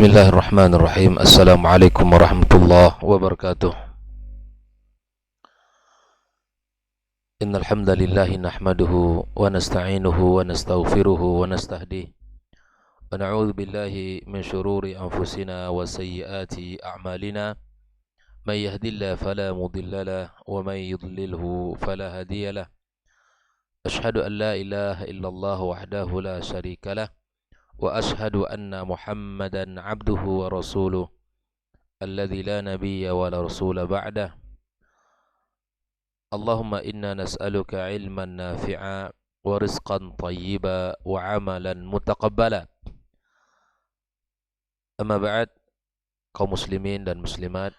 Bismillahirrahmanirrahim. Assalamualaikum warahmatullahi wabarakatuh. Innal hamdalillah nahmaduhu wa nasta'inuhu wa nastaghfiruhu wa nastahdihi wa na'udzu billahi min shururi anfusina wa sayyiati a'malina. May yahdihillahu fala mudilla lahu wa may yudlilhu fala hadiya lahu. Ashhadu an la ilaha illallah wahdahu la syarika lahu wa ashhadu anna Muhammadan abduhu wa rasuluh alladzi la nabiyya wa la rasula ba'dah. Allahumma inna nas'aluka ilman nafi'a wa rizqan tayyiba wa amalan mutaqabbala. Amma ba'd, kaum muslimin dan muslimat,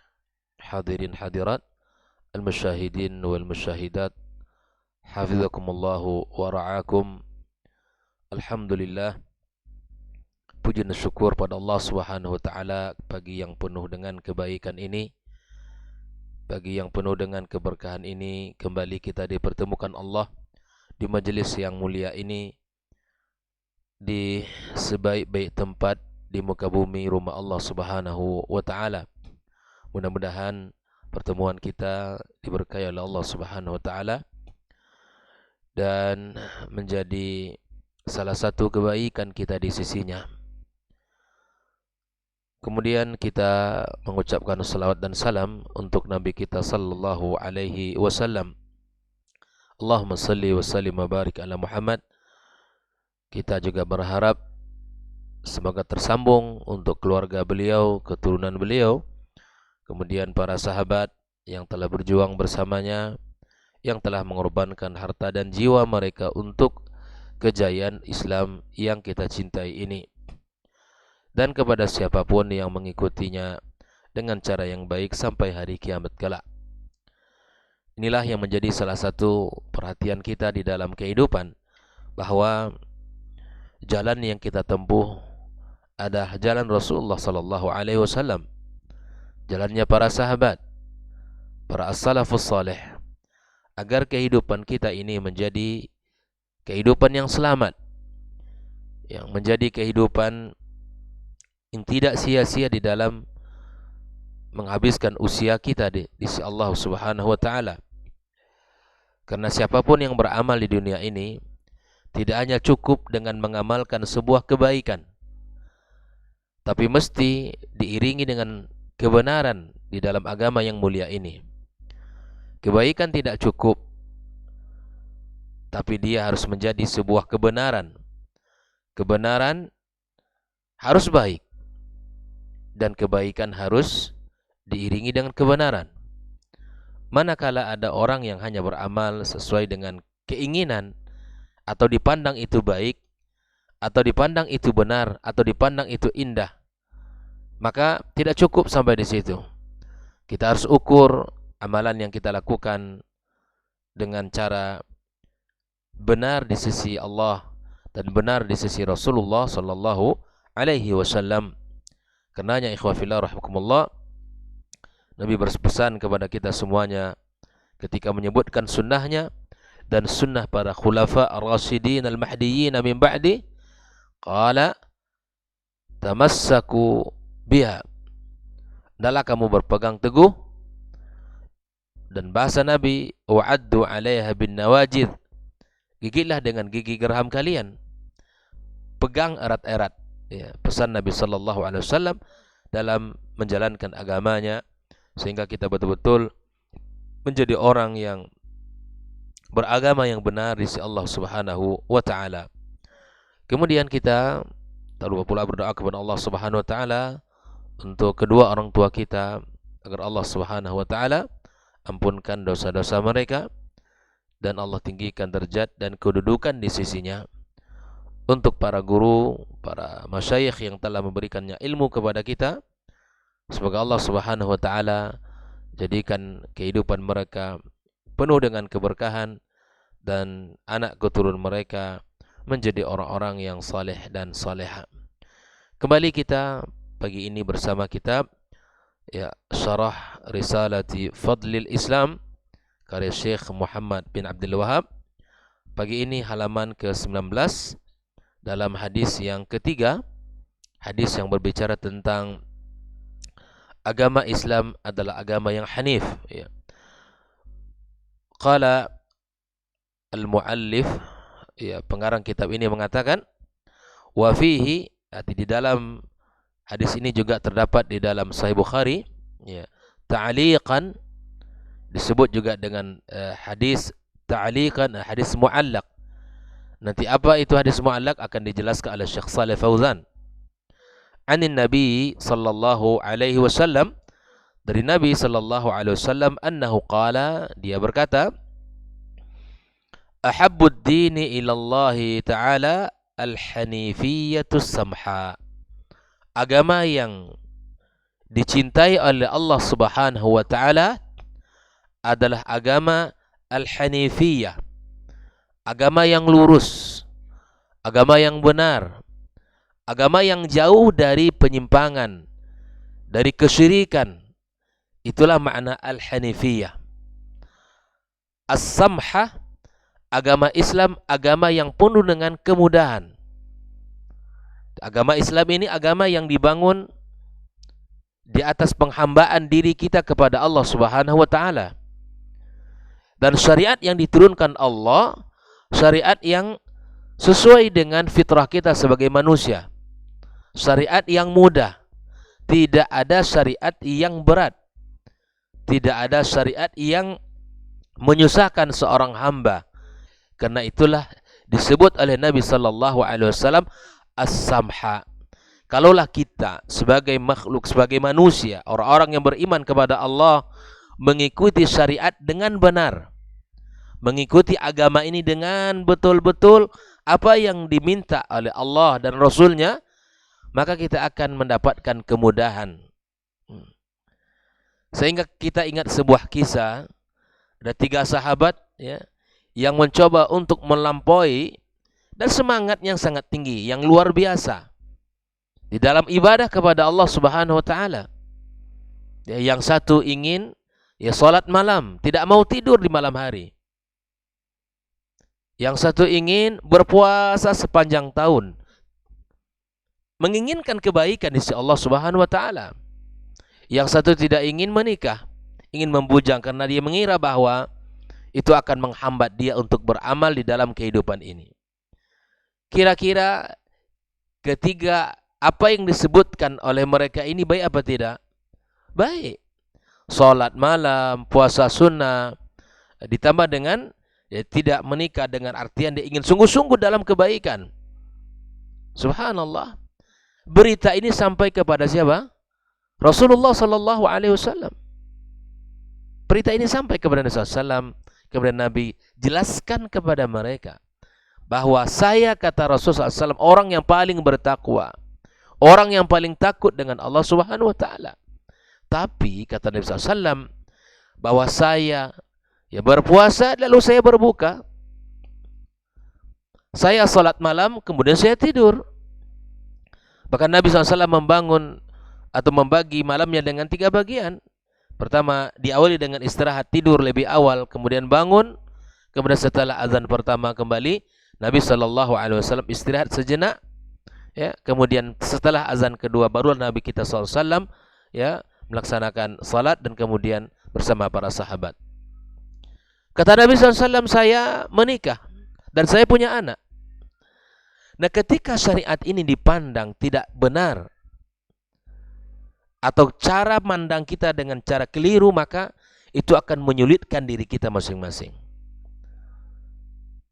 hadirin hadirat, al-musyahidin wal musyahidat, hafizakumullahu wa ra'akum. Alhamdulillah, puji dan syukur pada Allah Subhanahu wa taala pagi yang penuh dengan kebaikan ini, pagi yang penuh dengan keberkahan ini. Kembali kita dipertemukan Allah di majelis yang mulia ini, di sebaik-baik tempat di muka bumi, rumah Allah Subhanahu wa taala. Mudah-mudahan pertemuan kita diberkahi oleh Allah Subhanahu wa taala dan menjadi salah satu kebaikan kita di sisinya. Kemudian kita mengucapkan salawat dan salam untuk Nabi kita sallallahu alaihi wasallam. Allahumma salli wa sallim wa barik ala Muhammad. Kita juga berharap semoga tersambung untuk keluarga beliau, keturunan beliau, kemudian para sahabat yang telah berjuang bersamanya, yang telah mengorbankan harta dan jiwa mereka untuk kejayaan Islam yang kita cintai ini, dan kepada siapapun yang mengikutinya dengan cara yang baik sampai hari kiamat kelak. Inilah yang menjadi salah satu perhatian kita di dalam kehidupan, bahwa jalan yang kita tempuh adalah jalan Rasulullah sallallahu alaihi wasallam, jalannya para sahabat, para as-salafus salih, agar kehidupan kita ini menjadi kehidupan yang selamat, yang menjadi kehidupan yang tidak sia-sia di dalam menghabiskan usia kita di sisi Allah Subhanahu wa taala. Karena siapapun yang beramal di dunia ini tidak hanya cukup dengan mengamalkan sebuah kebaikan, tapi mesti diiringi dengan kebenaran di dalam agama yang mulia ini. Kebaikan tidak cukup, tapi dia harus menjadi sebuah kebenaran. Kebenaran harus baik, dan kebaikan harus diiringi dengan kebenaran. Manakala ada orang yang hanya beramal sesuai dengan keinginan, atau dipandang itu baik, atau dipandang itu benar, atau dipandang itu indah, maka tidak cukup sampai di situ. Kita harus ukur amalan yang kita lakukan dengan cara benar di sisi Allah dan benar di sisi Rasulullah sallallahu alaihi wasallam. Karenanya ikhwah fillah rahimakumullah, Nabi berpesan kepada kita semuanya ketika menyebutkan sunnahnya dan sunnah para khulafa ar-rasyidin al-mahdiyyin min ba'di, qala tamassaku biha, hendaklah kamu berpegang teguh. Dan bahasa Nabi, wa'addu 'alaiha bin nawajid, gigitlah dengan gigi geraham kalian, pegang erat-erat. Ya, pesan Nabi sallallahu alaihi wasallam dalam menjalankan agamanya, sehingga kita betul-betul menjadi orang yang beragama yang benar di sisi Allah Subhanahu wa taala. Kemudian kita tak lupa pula berdoa kepada Allah Subhanahu wa taala untuk kedua orang tua kita, agar Allah Subhanahu wa taala ampunkan dosa-dosa mereka dan Allah tinggikan derajat dan kedudukan di sisinya. Untuk para guru, para masyayikh yang telah memberikannya ilmu kepada kita, semoga Allah Subhanahu wa taala jadikan kehidupan mereka penuh dengan keberkahan dan anak keturunan mereka menjadi orang-orang yang saleh dan saleha. Kembali kita pagi ini bersama kitab Syarah Risalati Fadlil Islam karya Syekh Muhammad bin Abdul Wahab. Pagi ini halaman ke-19 dalam hadis yang ketiga, Hadis yang berbicara tentang agama Islam adalah agama yang hanif, ya. Qala al-muallif, ya, pengarang kitab ini mengatakan, wa fihi, di dalam hadis ini juga terdapat di dalam Sahih Bukhari, ya, ta'liqan, disebut juga dengan hadis ta'liqan, hadis mu'allaq. Nanti apa itu hadis mu'allaq akan dijelaskan oleh Syekh Shalih Fauzan. Anin Nabi sallallahu alaihi wasallam, dari Nabi sallallahu alaihi wasallam, annahu qala, dia berkata, ahabbud dini ilallahi ta'ala al-hanifiyatus samha. Agama yang dicintai oleh Allah Subhanahu wa taala adalah agama al-hanifiyah, agama yang lurus, agama yang benar, agama yang jauh dari penyimpangan, dari kesyirikan. Itulah makna al-hanifiyah. As-samha, agama Islam, agama yang penuh dengan kemudahan. Agama Islam ini agama yang dibangun di atas penghambaan diri kita kepada Allah Subhanahu wa taala. Dan syariat yang diturunkan Allah, syariat yang sesuai dengan fitrah kita sebagai manusia. Syariat yang mudah. Tidak ada syariat yang berat. Tidak ada syariat yang menyusahkan seorang hamba. Karena itulah disebut oleh Nabi sallallahu alaihi wasallam as-samha. Kalaulah kita sebagai makhluk, sebagai manusia, orang-orang yang beriman kepada Allah, mengikuti syariat dengan benar, mengikuti agama ini dengan betul-betul apa yang diminta oleh Allah dan Rasulnya, maka kita akan mendapatkan kemudahan. Sehingga kita ingat sebuah kisah, ada 3 sahabat, ya, yang mencoba untuk melampaui, dan semangat yang sangat tinggi, yang luar biasa di dalam ibadah kepada Allah Subhanahu wa taala. Ya, yang satu ingin salat malam, tidak mau tidur di malam hari. Yang satu ingin berpuasa sepanjang tahun, menginginkan kebaikan di sisi Allah Subhanahu wa taala. Yang satu tidak ingin menikah, ingin membujang karena dia mengira bahwa itu akan menghambat dia untuk beramal di dalam kehidupan ini. Kira-kira ketiga apa yang disebutkan oleh mereka ini baik apa tidak? Baik. Salat malam, puasa sunnah, ditambah dengan tidak menikah dengan artian dia ingin sungguh-sungguh dalam kebaikan. Subhanallah. Berita ini sampai kepada siapa? Rasulullah sallallahu alaihi wasallam. Berita ini sampai kepada Nabi sallallahu alaihi wasallam, kepada Nabi, jelaskan kepada mereka bahwa saya, kata Rasulullah SAW, orang yang paling bertakwa, orang yang paling takut dengan Allah Subhanahu wa taala. Tapi kata Nabi SAW bahwa saya berpuasa lalu saya berbuka. Saya salat malam kemudian saya tidur. Bahkan Nabi SAW membangun atau membagi malamnya dengan 3 bagian. Pertama diawali dengan istirahat, tidur lebih awal, kemudian bangun, kemudian setelah azan pertama kembali Nabi SAW istirahat sejenak, ya, kemudian setelah azan kedua baru Nabi kita SAW melaksanakan salat dan kemudian bersama para sahabat. Kata Nabi SAW, saya menikah dan saya punya anak. Nah, ketika syariat ini dipandang tidak benar atau cara mandang kita dengan cara keliru, maka itu akan menyulitkan diri kita masing-masing.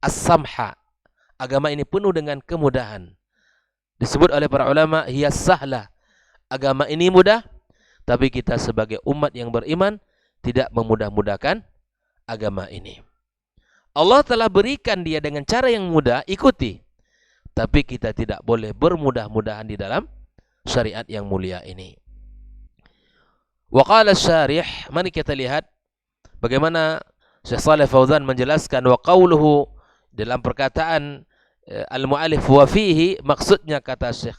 As-samha, agama ini penuh dengan kemudahan. Disebut oleh para ulama, hiya sahlah. Agama ini mudah, tapi kita sebagai umat yang beriman tidak memudah-mudahkan agama ini. Allah telah berikan dia dengan cara yang mudah, ikuti. Tapi kita tidak boleh bermudah-mudahan di dalam syariat yang mulia ini. Wa qala syarih, mari kita lihat bagaimana Syekh Shalih Fauzan menjelaskan wa qauluhu dalam perkataan al-mu'allif wa fihi, maksudnya kata Syekh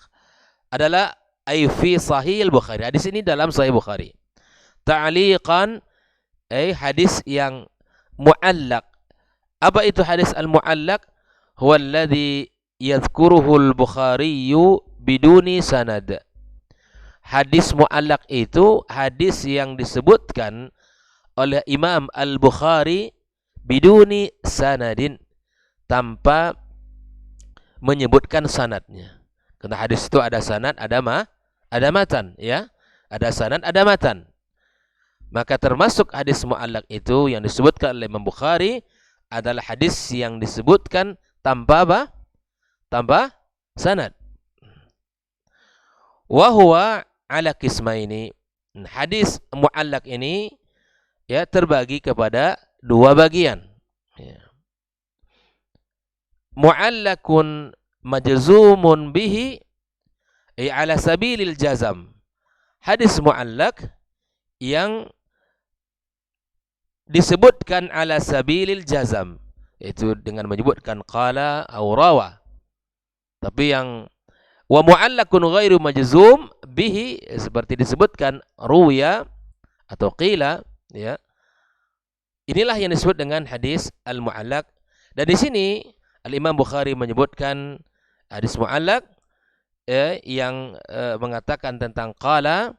adalah ay fi sahih al-Bukhari. Hadis ini dalam Sahih Bukhari. Ta'liqan, hadis yang mu'allaq. Apa itu hadis al-mu'allaq? Huwa alladhi yadhkuruhu al-Bukhari biduni sanad. Hadis mu'allaq itu hadis yang disebutkan oleh Imam Al-Bukhari biduni sanadin, tanpa menyebutkan sanadnya. Karena hadis itu ada sanad, ada matan, ya. Ada sanad, ada matan. Maka termasuk hadis mu'allaq itu yang disebutkan oleh Imam Bukhari adalah hadis yang disebutkan tanpa apa? Tanpa sanad. Wa huwa ala qismaini. Hadis mu'allaq ini ya terbagi kepada dua bagian. Ya. Mu'allakun majzumun bihi ala sabilil jazam. Hadis mu'allak yang disebutkan ala sabilil jazam, itu dengan menyebutkan qala atau rawa. Tapi yang wa mu'allakun ghairu majzum bihi seperti disebutkan ruya atau qila, ya. Inilah yang disebut dengan hadis al-mu'allak. Dan di sini Al-Imam Bukhari menyebutkan hadis mu'allaq yang mengatakan tentang qala.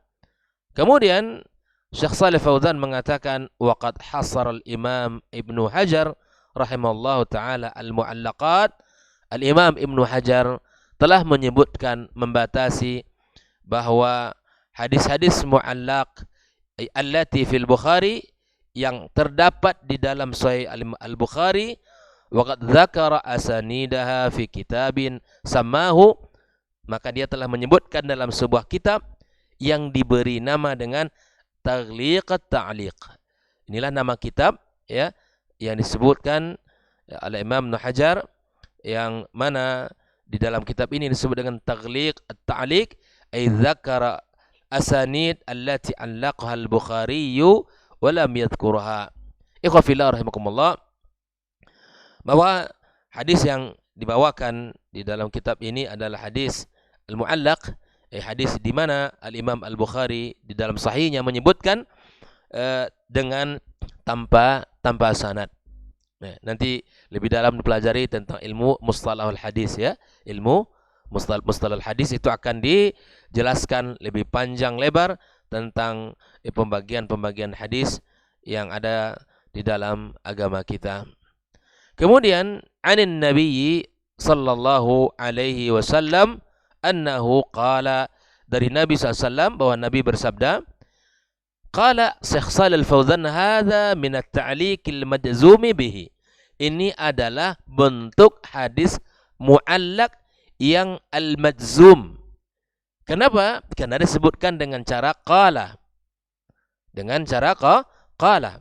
Kemudian Syekh Shalih Fauzan mengatakan waqad hasara al-Imam Ibnu Hajar rahimallahu taala al-mu'allaqat. Al-Imam Ibnu Hajar telah menyebutkan, membatasi bahwa hadis-hadis mu'allaq allati fil Bukhari yang terdapat di dalam Sahih Al-Bukhari waqad dzakara asanidaha fi kitabin samahu, maka dia telah menyebutkan dalam sebuah kitab yang diberi nama dengan Taghliqat Ta'liq. Inilah nama kitab, ya, yang disebutkan oleh Imam Ibnu Hajar, yang mana di dalam kitab ini disebut dengan Taghliq At-Ta'liq, ay dzakara asanid allati allaqaha al-Bukhari wa lam yadhkurha. Ikhwa fillah rahimakumullah, bahwa hadis yang dibawakan di dalam kitab ini adalah hadis al-mu'allaq, hadis di mana al-Imam Al-Bukhari di dalam sahihnya menyebutkan dengan tanpa sanad. Nah, nanti lebih dalam dipelajari tentang ilmu mustalahul hadis, ya. Ilmu mustalahul hadis itu akan dijelaskan lebih panjang lebar tentang pembagian hadis yang ada di dalam agama kita. Kemudian anin Nabi sallallahu alaihi wasallam annahu qala, dari Nabi SAW bahwa Nabi bersabda, qala Syekh Shalih Al-Fauzan, hadza min at-ta'liq al-majzumi bihi. Ini adalah bentuk hadis mu'allaq yang al-majzum. Kenapa? Karena disebutkan dengan cara qala. Dengan cara qala.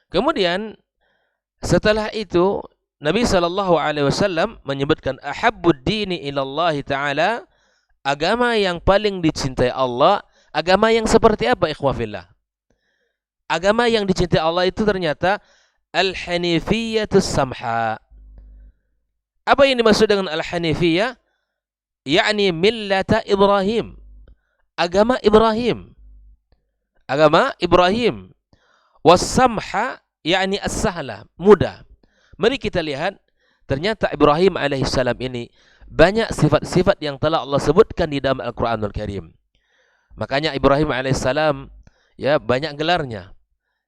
Kemudian setelah itu Nabi SAW menyebutkan ahabbud dini ilallah ta'ala, agama yang paling dicintai Allah. Agama yang seperti apa, ikhwah fillah? Agama yang dicintai Allah itu ternyata al-hanifiyatus samha. Apa yang dimaksud dengan al-hanifiyah? Yakni millata Ibrahim. Agama Ibrahim. Agama Ibrahim. Was-samha yakni as-sahla, mudah. Mari kita lihat, ternyata Ibrahim alaihissalam ini banyak sifat-sifat yang telah Allah sebutkan di dalam Al-Quranul Karim. Makanya Ibrahim alaihissalam, ya, banyak gelarnya,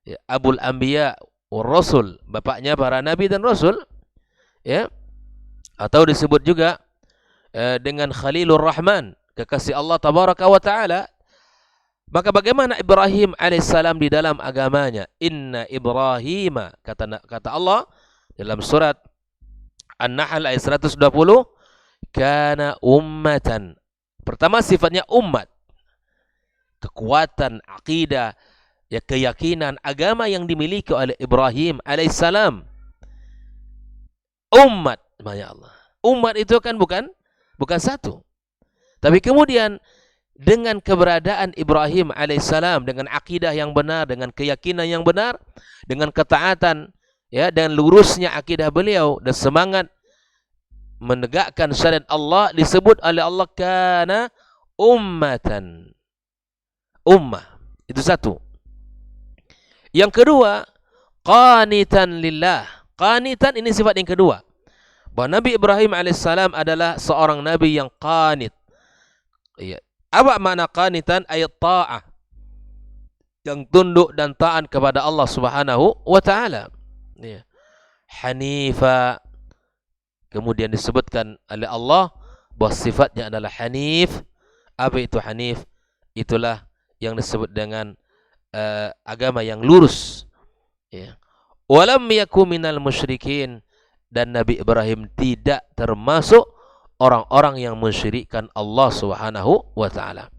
ya, Abul Anbiya wal Rasul, bapaknya para nabi dan rasul, ya, atau disebut juga dengan Khalilur Rahman, kekasih Allah tabaraka wa taala. Maka bagaimana Ibrahim alaihissalam di dalam agamanya? Inna Ibrahim, kata Allah dalam surat An-Nahl ayat 120, kana ummatan. Pertama sifatnya umat. Kekuatan akidah, ya, keyakinan agama yang dimiliki oleh Ibrahim alaihissalam. Umat, ya Allah. Umat itu kan bukan satu. Tapi kemudian dengan keberadaan Ibrahim alaihissalam, dengan akidah yang benar, dengan keyakinan yang benar, dengan ketaatan, ya, dan lurusnya akidah beliau dan semangat menegakkan syariat Allah, disebut oleh Allah kana ummatan. Ummah. Itu satu. Yang kedua, qanitan lillah. Qanitan ini sifat yang kedua. bahwa Nabi Ibrahim alaihissalam adalah seorang nabi yang qanit. Iya. Apa makna qanitan? Ayat ta'ah, yang tunduk dan taat kepada Allah Subhanahu wa taala. Iya. Hanifa, kemudian disebutkan oleh Allah bahwa sifatnya adalah hanif. Apa itu hanif? Itulah yang disebut dengan agama yang lurus. Ya. Walam yaku minal musyrikin, dan Nabi Ibrahim tidak termasuk orang-orang yang mensyirikkan Allah Subhanahu wa taala.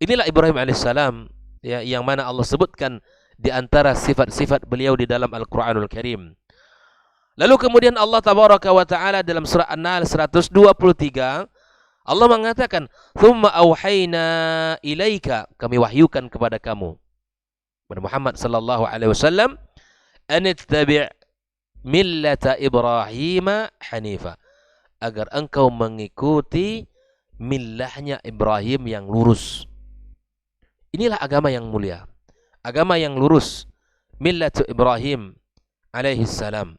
Inilah Ibrahim alaihissalam, ya, yang mana Allah sebutkan di antara sifat-sifat beliau di dalam Al-Qur'anul Karim. Lalu kemudian Allah tabaraka wa taala dalam surah An-Nahl 123, Allah mengatakan, "Tsumma auhayna ilaika," kami wahyukan kepada kamu, kepada Muhammad sallallahu alaihi wasallam, "an ittabi' millata Ibrahim hanifa," agar engkau mengikuti millahnya Ibrahim yang lurus. Inilah agama yang mulia, agama yang lurus, millatu Ibrahim alaihi salam.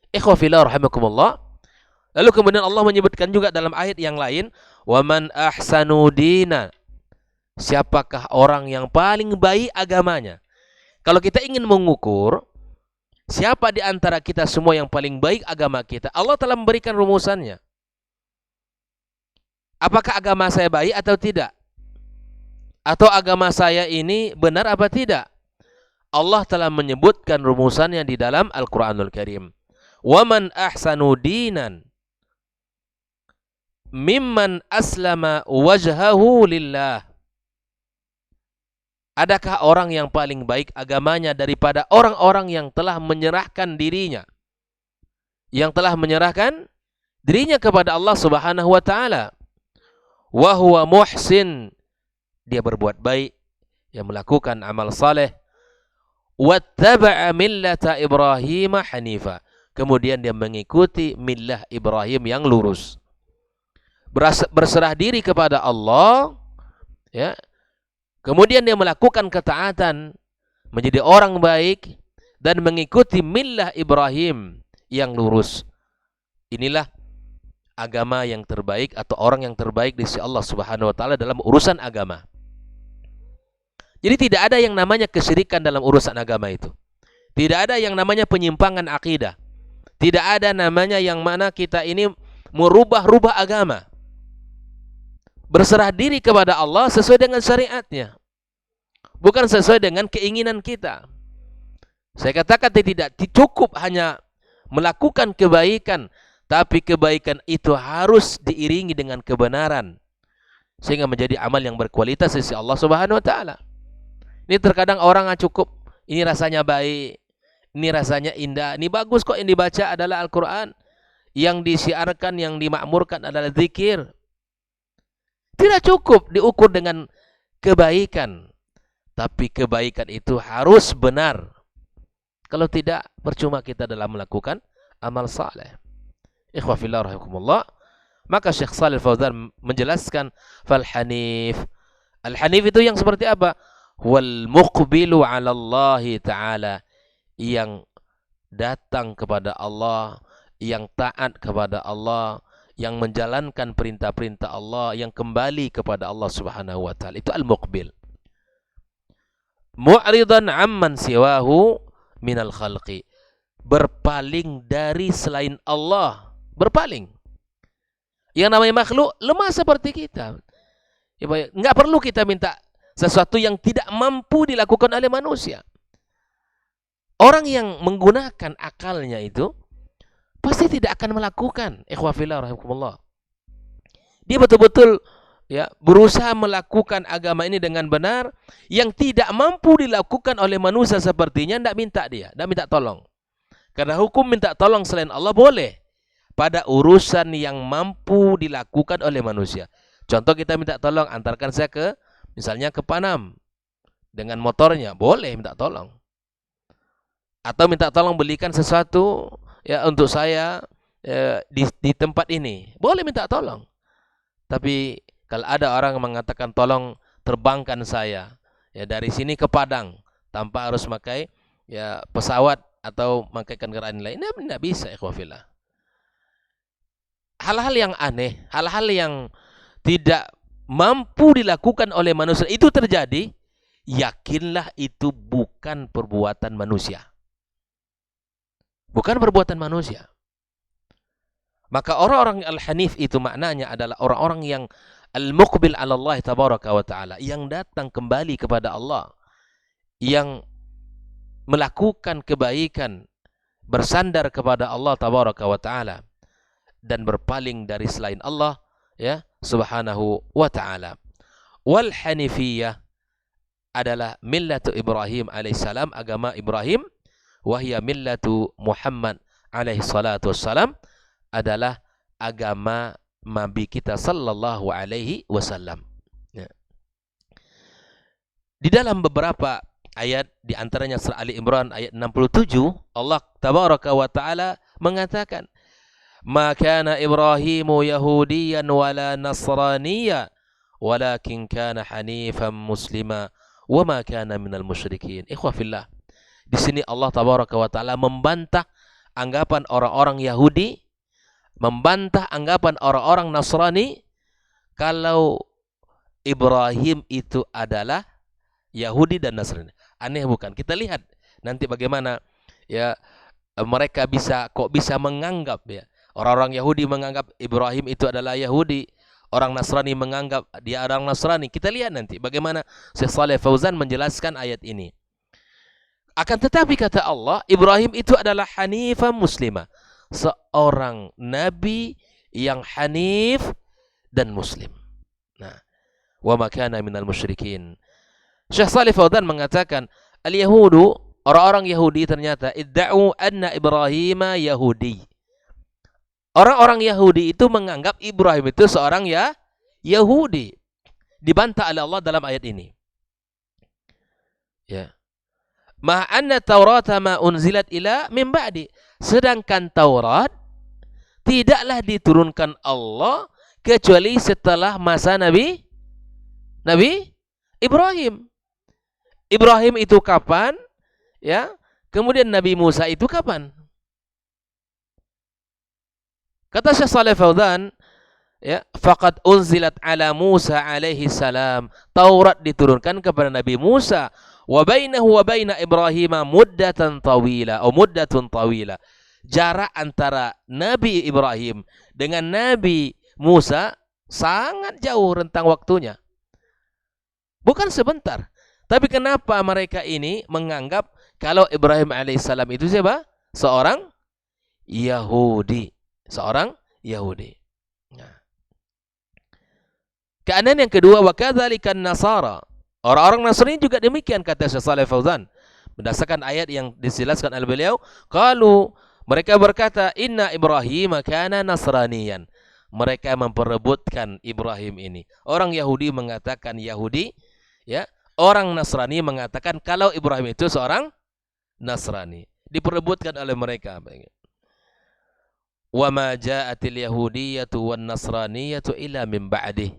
Ikhwa fillah rahimakumullah. Lalu kemudian Allah menyebutkan juga dalam ayat yang lain, "Wa man ahsanu dina," siapakah orang yang paling baik agamanya? Kalau kita ingin mengukur siapa di antara kita semua yang paling baik agama kita, Allah telah memberikan rumusannya. Apakah agama saya baik atau tidak? Atau agama saya ini benar apa tidak? Allah telah menyebutkan rumusannya di dalam Al-Qur'anul Karim. "Wa man ahsanu dinan mimman aslama wajhahu lillah." Adakah orang yang paling baik agamanya daripada orang-orang yang telah menyerahkan dirinya, yang telah menyerahkan dirinya kepada Allah Subhanahu wa taala? Wa huwa muhsin, dia berbuat baik, yang melakukan amal saleh. Wattaba'a millata Ibrahim hanifa, kemudian dia mengikuti millah Ibrahim yang lurus. Berserah diri kepada Allah, ya. Kemudian dia melakukan ketaatan, menjadi orang baik dan mengikuti millah Ibrahim yang lurus. Inilah agama yang terbaik atau orang yang terbaik di sisi Allah Subhanahu wa taala dalam urusan agama. Jadi tidak ada yang namanya kesyirikan dalam urusan agama itu. Tidak ada yang namanya penyimpangan akidah. Tidak ada namanya yang mana kita ini merubah-rubah agama. Berserah diri kepada Allah sesuai dengan syariatnya, bukan sesuai dengan keinginan kita. Saya katakan tidak cukup hanya melakukan kebaikan, tapi kebaikan itu harus diiringi dengan kebenaran, sehingga menjadi amal yang berkualitas di sisi Allah Subhanahu wa taala. Ini terkadang orang cukup, ini rasanya baik, ini rasanya indah, ini bagus kok, yang dibaca adalah Al-Quran, yang disiarkan, yang dimakmurkan adalah zikir. Tidak cukup diukur dengan kebaikan, tapi kebaikan itu harus benar. Kalau tidak, percuma kita dalam melakukan amal saleh. Ikhwah fillah rahimakumullah. Maka Syekh Shalih Fauzan menjelaskan, fal hanif. Al hanif itu yang seperti apa? Wal muqbilu 'ala Allah taala, yang datang kepada Allah, yang taat kepada Allah, yang menjalankan perintah-perintah Allah, yang kembali kepada Allah Subhanahu wa taala. Itu al-muqbil. Mu'ridan 'amman siwahu minal khalqi, berpaling dari selain Allah, berpaling. Yang namanya makhluk lemah seperti kita. Enggak perlu kita minta sesuatu yang tidak mampu dilakukan oleh manusia. Orang yang menggunakan akalnya itu pasti tidak akan melakukan. Ikhwah fillah rahimakumullah. Dia betul-betul ya berusaha melakukan agama ini dengan benar, yang tidak mampu dilakukan oleh manusia sepertinya tidak minta dia, tidak minta tolong. Karena hukum minta tolong selain Allah boleh pada urusan yang mampu dilakukan oleh manusia. Contoh, kita minta tolong, antarkan saya ke misalnya ke Panam dengan motornya, boleh minta tolong. Atau minta tolong belikan sesuatu ya untuk saya di tempat ini, boleh minta tolong. Tapi kalau ada orang mengatakan tolong terbangkan saya ya dari sini ke Padang tanpa harus pakai ya pesawat atau pakai kendaraan lain, tidak bisa, ikhwah fillah. hal-hal yang aneh, hal-hal yang tidak mampu dilakukan oleh manusia itu terjadi, yakinlah itu bukan perbuatan manusia. Bukan perbuatan manusia. Maka orang-orang al-hanif itu maknanya adalah orang-orang yang al-muqbil 'ala Allah tabaraka wa ta'ala, yang datang kembali kepada Allah, yang melakukan kebaikan, bersandar kepada Allah tabaraka wa ta'ala dan berpaling dari selain Allah, ya, subhanahu wa ta'ala. Wal hanifiyah adalah millatu Ibrahim alaihissalam, agama Ibrahim, wahya millatu Muhammad alaihi salatu wassalam, adalah agama Nabi kita sallallahu alaihi wasallam. Ya. Di dalam beberapa ayat, di antaranya surah Ali Imran ayat 67, Allah tabaraka wa taala mengatakan, "Ma kana Ibrahimu yahudiyan wala nasraniya, walakin kana hanifan muslima wa ma kana minal musyrikin." Ikhwah fillah. Di sini Allah tabaraka wa taala membantah anggapan orang-orang Yahudi, membantah anggapan orang-orang Nasrani kalau Ibrahim itu adalah Yahudi dan Nasrani. Aneh bukan? Kita lihat nanti bagaimana ya mereka kok bisa menganggap, ya, orang-orang Yahudi menganggap Ibrahim itu adalah Yahudi, orang Nasrani menganggap dia orang Nasrani. Kita lihat nanti bagaimana Syekh Shalih Fauzan menjelaskan ayat ini. Akan tetapi kata Allah, Ibrahim itu adalah hanifah muslimah, seorang nabi yang hanif dan muslim. Nah, wa ma kana minal musyrikin. Syekh Shalih Fauzan mengatakan, al-yahudu, orang-orang Yahudi ternyata idda'u anna Ibrahim Yahudi. Orang-orang Yahudi itu menganggap Ibrahim itu seorang Yahudi. Dibantah oleh Allah dalam ayat ini. Ya. Ma anna Taurat ma unzilat ila min ba'di. Sedangkan Taurat tidaklah diturunkan Allah kecuali setelah masa Nabi Ibrahim. Ibrahim itu kapan? Ya. Kemudian Nabi Musa itu kapan? Kata Syekh Shalih Fauzan, ya, faqad unzilat ala Musa alaihi salam. Taurat diturunkan kepada Nabi Musa. Wa bainahu wa baina Ibrahim muddatun tawila. Jarak antara Nabi Ibrahim dengan Nabi Musa sangat jauh rentang waktunya. Bukan sebentar. Tapi kenapa mereka ini menganggap kalau Ibrahim alaihissalam itu siapa? Seorang Yahudi. Seorang Yahudi. Nah. Keadaan yang kedua, wa kadzalikan nasara. Orang-orang Nasrani juga demikian, kata Syekh Shalih Fauzan. Berdasarkan ayat yang dijelaskan oleh beliau, qalu, mereka berkata, inna Ibrahim kana nasraniyan. Mereka memperebutkan Ibrahim ini. Orang Yahudi mengatakan Yahudi, ya. Orang Nasrani mengatakan kalau Ibrahim itu seorang Nasrani. Diperebutkan oleh mereka. Wa ma ja'atil yahudiyyatu wan nasraniyatu illa min ba'dih.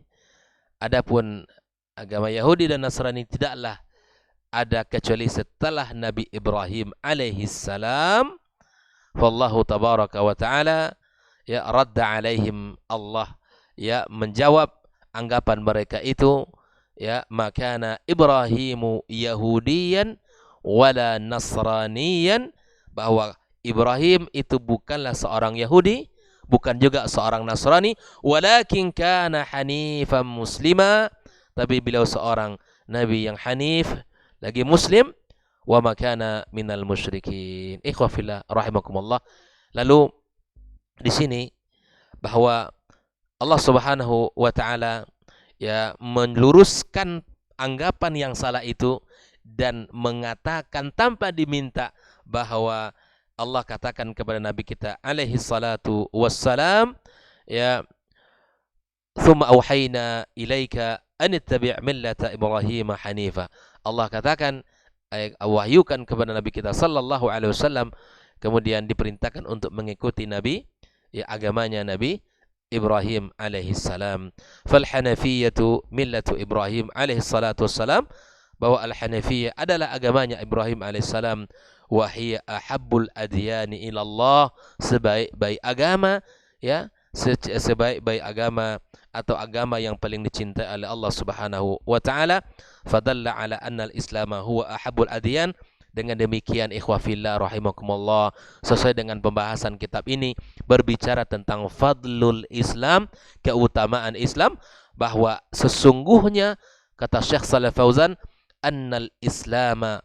Adapun agama Yahudi dan Nasrani tidaklah ada kecuali setelah Nabi Ibrahim alaihi salam. Wallahu tabaraka wa ta'ala ya radda alaihim, Allah ya menjawab anggapan mereka itu, ya, makana Ibrahimu Yahudiyan wala Nasraniyan, bahwa Ibrahim itu bukanlah seorang Yahudi, bukan juga seorang Nasrani, walakin kana hanifan muslima, tapi beliau seorang nabi yang hanif, lagi muslim, wa makana minal musyrikin. Ikhwah fillah rahimakumullah. Lalu di sini bahwa Allah Subhanahu wa taala ya meluruskan anggapan yang salah itu dan mengatakan tanpa diminta bahwa Allah katakan kepada Nabi kita alaihi salatu wassalam, ya, thumma auhayna ilaika an ittabi' millata Ibrahim hanifa. Allah katakan, wahyukan kepada Nabi kita sallallahu alaihi wasallam, kemudian diperintahkan untuk mengikuti Nabi, ya, agamanya Nabi Ibrahim alaihi salam. Fal hanafiyatu millatu Ibrahim alaihi salatu wassalam, bahwa al-hanafiyah adalah agamanya Ibrahim alaihi salam. Wa hiya ahabbul adyani ila Allah, sebaik-baik agama, ya, sebaik-baik agama atau agama yang paling dicintai oleh Allah Subhanahu wa taala. Fadalla ala anna al-islam huwa ahabbul adyan. Dengan demikian ikhwah fillah rahimakumullah, sesuai dengan pembahasan kitab ini berbicara tentang fadlul Islam, keutamaan Islam, bahwa sesungguhnya kata Syekh Shalih Fauzan, annal islama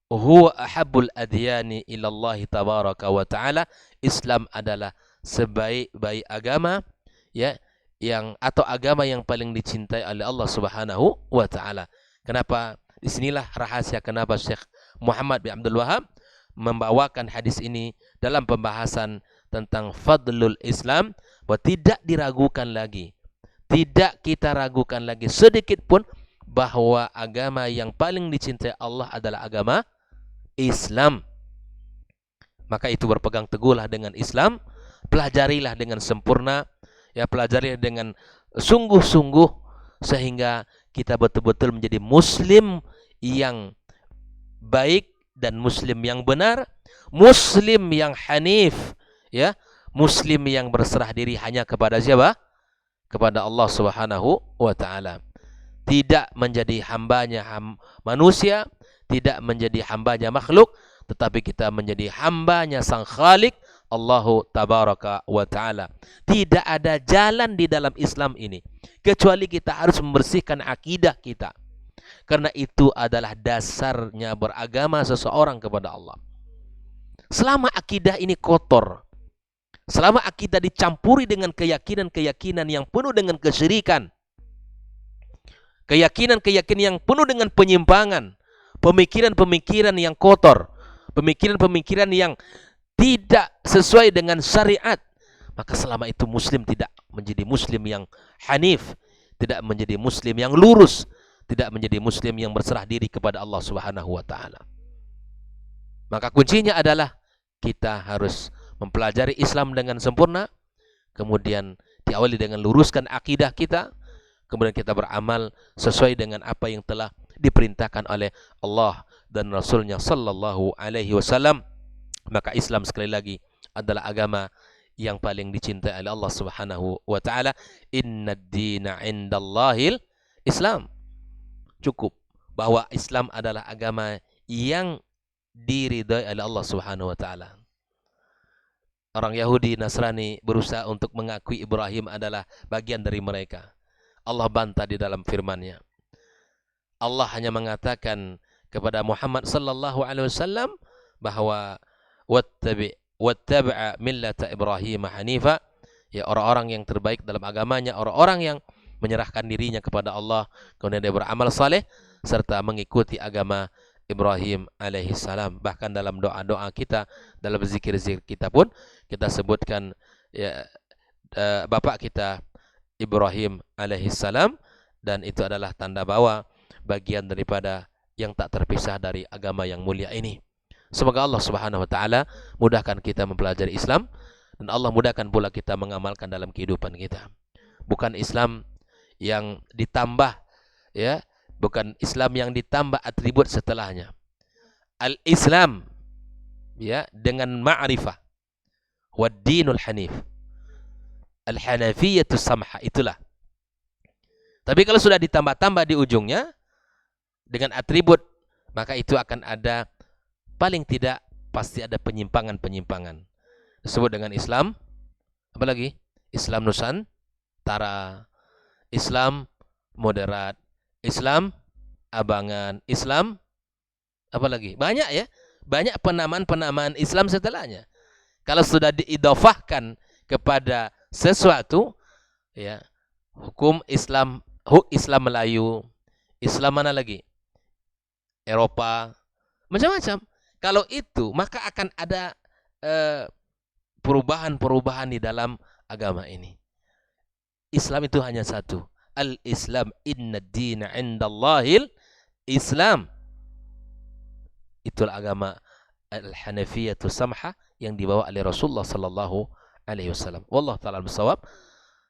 huwa ahabbul adyani ila Allah tabaraka wa taala. Islam adalah sebaik-baik agama, ya, yang atau agama yang paling dicintai oleh Allah Subhanahu wa taala. Kenapa? Disinilah rahasia kenapa Syekh Muhammad bin Abdul Wahab membawakan hadis ini dalam pembahasan tentang fadlul Islam, bahwa tidak diragukan lagi, tidak kita ragukan lagi sedikit pun bahwa agama yang paling dicintai Allah adalah agama Islam. Maka itu berpegang teguhlah dengan Islam, pelajarilah dengan sempurna, ya, pelajarilah dengan sungguh-sungguh sehingga kita betul-betul menjadi muslim yang baik dan muslim yang benar, muslim yang hanif, ya, muslim yang berserah diri hanya kepada siapa? Kepada Allah Subhanahu wa taala. Tidak menjadi hambanya manusia, tidak menjadi hambanya makhluk, tetapi kita menjadi hambanya Sang Khalik, Allahu tabaraka wa taala. Tidak ada jalan di dalam Islam ini kecuali kita harus membersihkan akidah kita. Karena itu adalah dasarnya beragama seseorang kepada Allah. Selama akidah ini kotor, selama akidah dicampuri dengan keyakinan-keyakinan yang penuh dengan kesyirikan, keyakinan-keyakinan yang penuh dengan penyimpangan, pemikiran-pemikiran yang kotor, pemikiran-pemikiran yang tidak sesuai dengan syariat, maka selama itu muslim tidak menjadi muslim yang hanif, tidak menjadi muslim yang lurus, tidak menjadi muslim yang berserah diri kepada Allah Subhanahu wa taala. Maka kuncinya adalah kita harus mempelajari Islam dengan sempurna, kemudian diawali dengan luruskan akidah kita, kemudian kita beramal sesuai dengan apa yang telah diperintahkan oleh Allah dan Rasulnya sallallahu alaihi wasallam. Maka Islam sekali lagi adalah agama yang paling dicintai oleh Allah Subhanahu wa taala. Innad dina 'indallahil Islam. Cukup bahwa Islam adalah agama yang diridhai oleh Allah Subhanahu wa taala. Orang Yahudi, Nasrani berusaha untuk mengakui Ibrahim adalah bagian dari mereka. Allah bantah di dalam firman-Nya. Allah hanya mengatakan kepada Muhammad sallallahu alaihi wasallam bahwa wattabi'a millata Ibrahim hanifa, ya, orang-orang yang terbaik dalam agamanya, orang-orang yang menyerahkan dirinya kepada Allah, kemudian dia beramal saleh serta mengikuti agama Ibrahim alaihi salam. Bahkan dalam doa-doa kita, dalam zikir-zikir kita pun kita sebutkan, ya, bapak kita Ibrahim alaihi salam, dan itu adalah tanda bahwa bagian daripada yang tak terpisah dari agama yang mulia ini. Semoga Allah Subhanahu wa taala mudahkan kita mempelajari Islam, dan Allah mudahkan pula kita mengamalkan dalam kehidupan kita. Bukan Islam yang ditambah, ya, bukan Islam yang ditambah atribut setelahnya. Al-Islam, ya, dengan ma'rifah, wad-dinul hanif, al-hanafiyyatu samha, itulah. Tapi kalau sudah ditambah-tambah di ujungnya dengan atribut, maka itu akan ada, paling tidak pasti ada penyimpangan-penyimpangan. Disebut dengan Islam, apalagi Islam Nusantara, Islam moderat, Islam abangan, Islam apalagi, banyak, ya, banyak penamaan-penamaan Islam setelahnya. Kalau sudah diidhafahkan kepada sesuatu, ya, hukum Islam, Islam Melayu, Islam mana lagi, Eropa, macam-macam. Kalau itu, maka akan ada perubahan-perubahan di dalam agama ini. Islam itu hanya satu. Al-Islam, inna dina indallahil Islam. Itulah agama al-Hanafiyatu samha yang dibawa oleh Rasulullah sallallahu alaihi wasallam. Wallahu taala bisawab.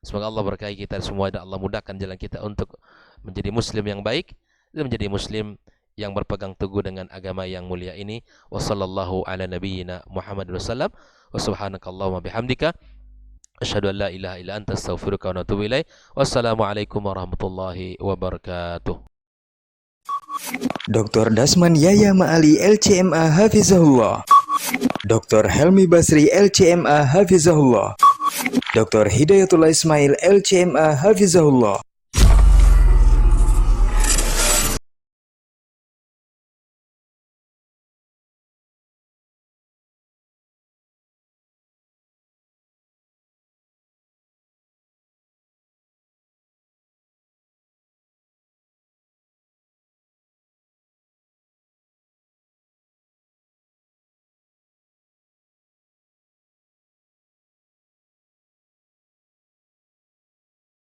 Semoga Allah berkahi kita semua dan Allah mudahkan jalan kita untuk menjadi muslim yang baik dan menjadi muslim yang berpegang teguh dengan agama yang mulia ini. Wassallallahu ala nabiyyina Muhammad wasallam. Wa subhanakallahumma bihamdika Asyhadu an la ilaha illa anta astaghfiruka wa atubu ilaik. Wassalamualaikum warahmatullahi wabarakatuh. Dr. Dasman Yaya Ma'ali LCMA Hafizahullah, Dr. Helmi Basri LCMA Hafizahullah, Dr. Hidayatullah Ismail LCMA Hafizahullah.